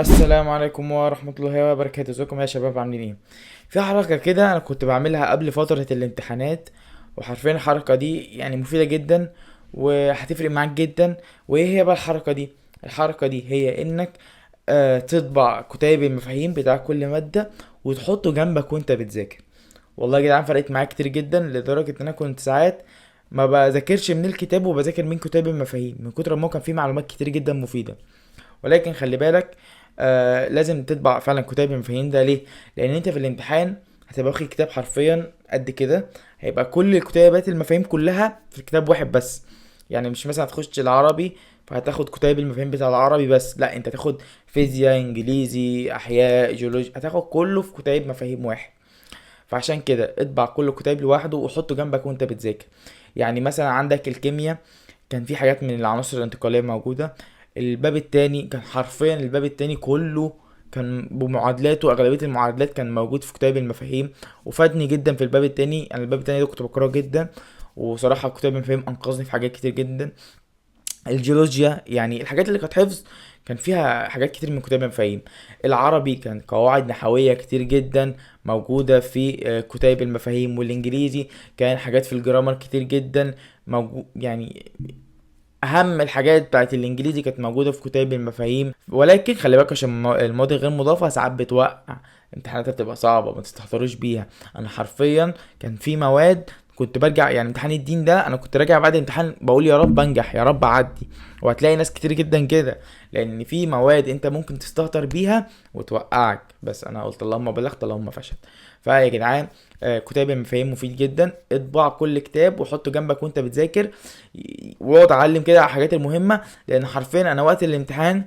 السلام عليكم ورحمة الله وبركاته. ازيكم يا شباب؟ عاملين ايه؟ في حركة كده انا كنت بعملها قبل فترة الامتحانات، وحرفيا الحركة دي يعني مفيدة جدا وهتفرق معاك جدا. وايه هي بقى الحركة دي؟ الحركة دي هي انك تطبع كتيب المفاهيم بتاع كل مادة وتحطه جنبك وانت بتذاكر. والله يا جدعان فرقت معايا كتير جدا، لدرجة ان انا كنت ساعات ما بذاكرش من الكتاب وبذاكر من كتاب المفاهيم من كتر ما هو كان فيه معلومات كتير جدا مفيدة. ولكن خلي بالك، لازم تطبع فعلا كتاب المفاهيم ده. ليه؟ لان انت في الامتحان هتبقى واخد كتاب حرفيا قد كده، هيبقى كل كتيبات المفاهيم كلها في كتاب واحد بس. يعني مش مثلا هتخش العربي فهتاخد كتاب المفاهيم بتاع العربي بس، لا انت هتاخد فيزياء، انجليزي، احياء، جيولوجيا، هتاخد كله في كتاب مفاهيم واحد. فعشان كده اطبع كل كتاب لوحده وحطه جنبك وانت بتذاكر. يعني مثلا عندك الكيمياء، كان في حاجات من العناصر الانتقالية موجودة. الباب التاني كان حرفيا الباب التاني كله كان بمعادلاته، اغلبية المعادلات كان موجود في كتاب المفاهيم، وفادني جدا في الباب التاني. انا الباب التاني ده كنت بقراه جدا، وصراحة كتاب المفاهيم انقذني في حاجات كتير جدا. الجيولوجيا يعني الحاجات اللي كانت حفظ كان فيها حاجات كتير من كتاب المفاهيم. العربي كان قواعد نحوية كتير جدا موجودة في كتاب المفاهيم. والانجليزي كان حاجات في الجرامر كتير جدا موجود. يعني اهم الحاجات بتاعت الانجليزي كانت موجوده في كتاب المفاهيم. ولكن خلي بالك عشان الماضي غير مضافه ساعات بتوقع، امتحاناتها بتبقى صعبه ما تستهتروش بيها. انا حرفيا كان في مواد كنت برجع، يعني امتحان الدين ده انا كنت راجع بعد الامتحان بقول يا رب انجح يا رب اعدي. وهتلاقي ناس كتير جدا كده، لان في مواد انت ممكن تستهتر بيها وتوقعك، بس انا قلت اللهم بلغت اللهم فشل. فيا جدعان، كتاب المفاهيم مفيد جدا. اطبع كل كتاب وحطه جنبك وانت بتذاكر، واقعد اتعلم كده على الحاجات المهمه. لان حرفيا انا وقت الامتحان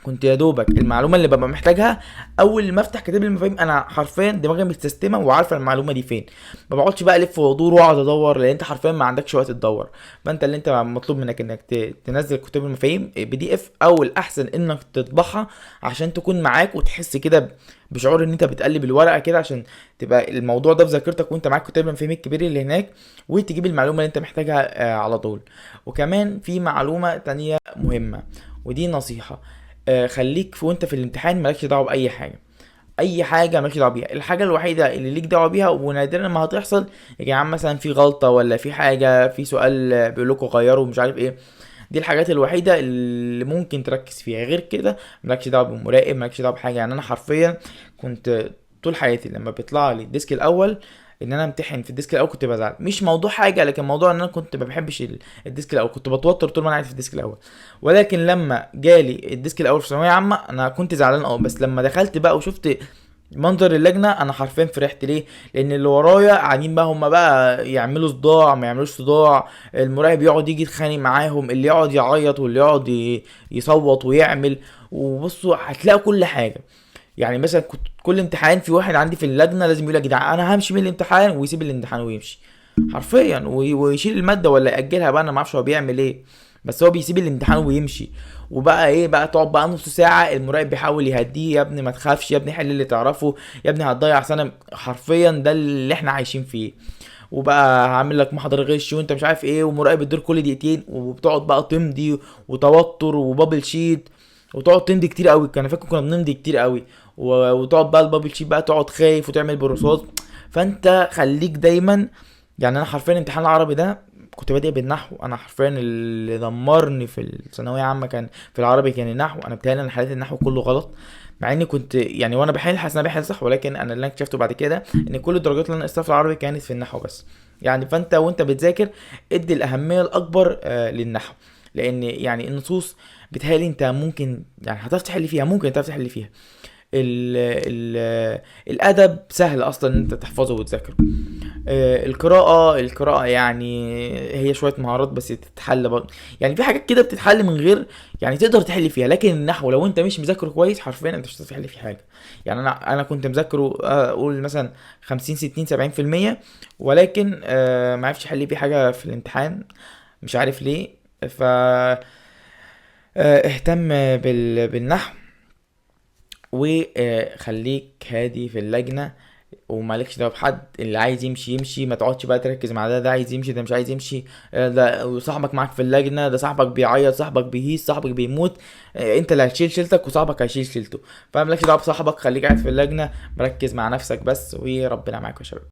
كنت يا دوبك المعلومه اللي ببقى محتاجها اول ما افتح كتاب المفاهيم انا حرفيا دماغي متسيستمه وعارفه المعلومه دي فين. ما بقعدش بقى الف وادور واقعد ادور، لان انت حرفيا ما عندكش وقت تدور. فانت اللي انت مطلوب منك انك تنزل كتاب المفاهيم PDF، او الاحسن انك تطبعها عشان تكون معاك وتحس كده بشعور ان انت بتقلب الورقه كده، عشان تبقى الموضوع ده في ذاكرتك وانت معاك كتاب المفاهيم الكبير اللي هناك، وتجيب المعلومه اللي انت محتاجها على طول. وكمان في معلومه تانية مهمه، ودي نصيحه. خليك في وانت في الامتحان مالكش دعوه باي حاجه. اي حاجه مالكش دعوه بيها. الحاجه الوحيده اللي ليك دعوه بيها ونادرا ما هتحصل، يا جماعه مثلا في غلطه ولا في حاجه في سؤال بيقول لكم غيروا مش عارف ايه، دي الحاجات الوحيده اللي ممكن تركز فيها. غير كده مالكش دعوه بالمراقب، مالكش دعوه بحاجه. يعني انا حرفيا كنت طول حياتي لما بيطلع لي الديسك الاول ان انا امتحن في الديسك الاول كنت بزعل. مش موضوع حاجه، لكن موضوع ان انا كنت ما بحبش الديسك الاول، كنت بتوتر طول ما انا قاعد في الديسك الاول. ولكن لما جالي الديسك الاول في ثانويه عامه انا كنت زعلان بس لما دخلت بقى وشفت منظر اللجنه انا حرفيا فرحت. ليه؟ لان اللي ورايا قاعدين بقى هم بقى يعملوا صداع ما يعملوش صداع، المراقب يقعد يجي يتخانق معاهم، اللي يقعد يعيط واللي يقعد يصوت ويعمل. وبصوا هتلاقوا كل حاجه. يعني مثلا كنت كل امتحان في واحد عندي في اللجنه لازم يقول يا جدعان انا همشي من الامتحان، ويسيب الامتحان ويمشي حرفيا، ويشيل الماده ولا ياجلها بقى، انا ما اعرفش هو بيعمل ايه، بس هو بيسيب الامتحان ويمشي. وبقى ايه بقى، تقعد بقى نص ساعه المراقب بيحاول يهديه، يا ابني ما تخافش، يا ابني حل اللي تعرفه، يا ابني هتضيع سنه. حرفيا ده اللي احنا عايشين فيه. وبقى هعمل لك محاضره غش وانت مش عارف ايه، ومراقب الدور كل دقيقتين، وبتقعد بقى تمضي وتوتر وبابل شيت، وتقعد تمضي كتير قوي. كان فاكر كنا بنمضي كتير قوي، وتقعد بقى البابل شيت بقى تقعد خايف وتعمل بروسات. فانت خليك دايما. يعني انا حرفيا امتحان العربي ده كنت بادئ بالنحو. انا حرفيا اللي دمرني في الثانويه عامه كان في العربي كان النحو. انا بتهيألي انا حليت النحو كله غلط، مع اني كنت يعني وانا بحل حاسس ان انا بحل صح، ولكن انا اللي اكتشفته بعد كده ان كل الدرجات اللي انا نقصتها في العربي كانت في النحو بس. يعني فانت وانت بتذاكر ادي الاهميه الاكبر للنحو. لان يعني النصوص بتهيألي انت ممكن يعني هتعرف تحل فيها، ممكن تعرف تحل فيها. ال ال الادب سهل اصلا ان انت تحفظه وتذاكره. القراءة يعني هي شوية مهارات بس تتحل برضه. يعني في حاجات كده بتتحل من غير يعني تقدر تحل فيها، لكن النحو لو انت مش مذاكره كويس حرفيا انت مش هتعرف تحل فيه حاجة. يعني انا كنت مذاكره اقول مثلا 50 60 70%، ولكن ما عرفش احل فيه حاجة في الامتحان، مش عارف ليه. ف اهتم بالنحو، وخليك هادي في اللجنة، ومالكش دعوه بحد. اللي عايز يمشي يمشي، ما تقعدش بقى تركز مع ده عايز يمشي ده مش عايز يمشي. ده صاحبك معاك في اللجنه، ده صاحبك بيعيط، صاحبك بيهيس، صاحبك بيموت. انت اللي هتشيل شيلتك وصاحبك هيشيل شيلته. فمالكش دعوه بصاحبك، خليك قاعد في اللجنه مركز مع نفسك بس، وربنا معاك يا شباب.